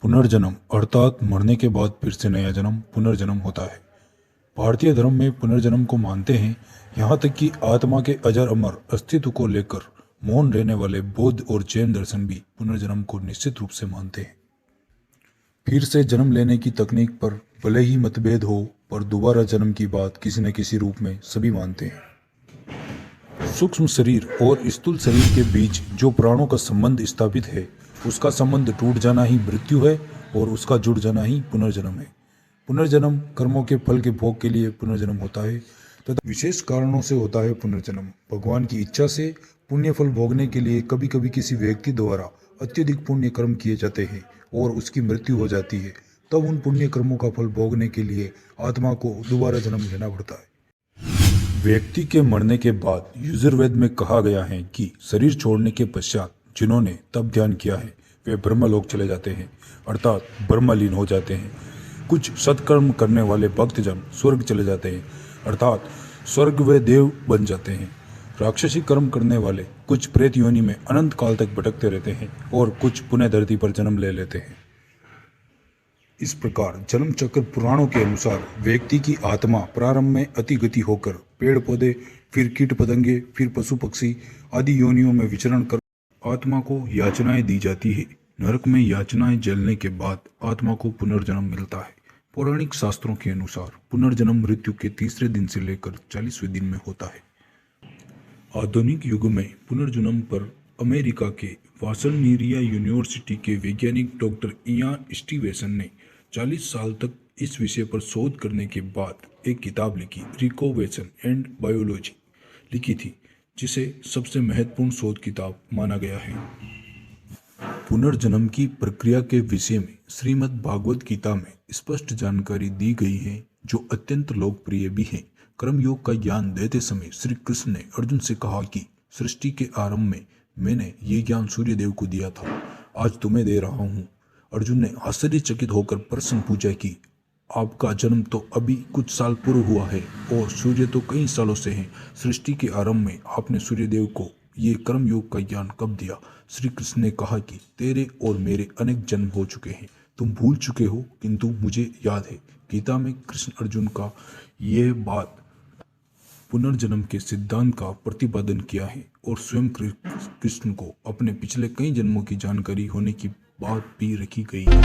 पुनर्जन्म अर्थात मरने के बाद फिर से नया जन्म पुनर्जन्म होता है। भारतीय धर्म में पुनर्जन्म को मानते हैं। यहाँ तक कि आत्मा के अजर अमर अस्तित्व को लेकर मौन रहने वाले बौद्ध और जैन दर्शन भी पुनर्जन्म को निश्चित रूप से मानते हैं। फिर से जन्म लेने की तकनीक पर भले ही मतभेद हो, पर दोबारा जन्म की बात किसी न किसी रूप में सभी मानते हैं। सूक्ष्म शरीर और स्थूल शरीर के बीच जो प्राणों का संबंध स्थापित है, उसका संबंध टूट जाना ही मृत्यु है और उसका जुड़ जाना ही पुनर्जन्म है। पुनर्जन्म कर्मों के फल के भोग के लिए पुनर्जन्म होता है तथा विशेष कारणों से होता है पुनर्जन्म। भगवान की इच्छा से पुण्य फल भोगने के लिए कभी कभी किसी व्यक्ति द्वारा अत्यधिक पुण्य कर्म किए जाते हैं और उसकी मृत्यु हो जाती है, तब उन पुण्य कर्मों का फल भोगने के लिए आत्मा को दोबारा जन्म लेना पड़ता है। व्यक्ति के मरने के बाद यजुर्वेद में कहा गया है कि शरीर छोड़ने के पश्चात जिन्होंने तप ध्यान किया है वे ब्रह्मलोक चले जाते हैं, अर्थात ब्रह्मलीन हो जाते हैं। कुछ सत्कर्म करने वाले भक्तजन स्वर्ग चले जाते हैं, अर्थात स्वर्ग व देव बन जाते हैं। राक्षसी कर्म करने वाले कुछ प्रेत योनि में अनंत काल तक भटकते रहते हैं और कुछ पुनः धरती पर जन्म ले लेते हैं। इस प्रकार जन्म चक्र पुराणों के अनुसार व्यक्ति की आत्मा प्रारंभ में अतिगति होकर पेड़ पौधे, फिर कीट पतंगे, फिर पशु पक्षी आदि योनियों में विचरण कर आत्मा को याचनाएं दी जाती है। नरक में याचनाएं जलने के बाद आत्मा को पुनर्जन्म मिलता है। पौराणिक शास्त्रों के अनुसार पुनर्जन्म मृत्यु के तीसरे दिन से लेकर 40वें दिन में होता है। आधुनिक युग में पुनर्जन्म पर अमेरिका के वासलमेरिया यूनिवर्सिटी के वैज्ञानिक डॉक्टर इयान स्टीवेसन ने 40 साल तक इस विषय पर शोध करने के बाद एक किताब लिखी, रिकॉवेशन एंड बायोलॉजी लिखी थी, जिसे सबसे महत्वपूर्ण शोध किताब माना गया है। पुनर्जन्म की प्रक्रिया के विषय में श्रीमद् भागवत गीता में स्पष्ट जानकारी दी गई है, जो अत्यंत लोकप्रिय भी है। कर्मयोग का ज्ञान देते समय श्री कृष्ण ने अर्जुन से कहा कि सृष्टि के आरंभ में मैंने ये ज्ञान सूर्यदेव को दिया था, आज तुम्हें दे रहा हूँ। अर्जुन ने आश्चर्यचकित होकर प्रश्न पूछा कि आपका जन्म तो अभी कुछ साल पूर्व हुआ है और सूर्य तो कई सालों से हैं। सृष्टि के आरंभ में आपने सूर्यदेव को ये कर्मयोग का ज्ञान कब दिया? श्री कृष्ण ने कहा कि तेरे और मेरे अनेक जन्म हो चुके हैं, तुम भूल चुके हो, किंतु मुझे याद है। गीता में कृष्ण अर्जुन का यह बात पुनर्जन्म के सिद्धांत का प्रतिपादन किया है और स्वयं कृष्ण को अपने पिछले कई जन्मों की जानकारी होने की बात भी रखी गई है।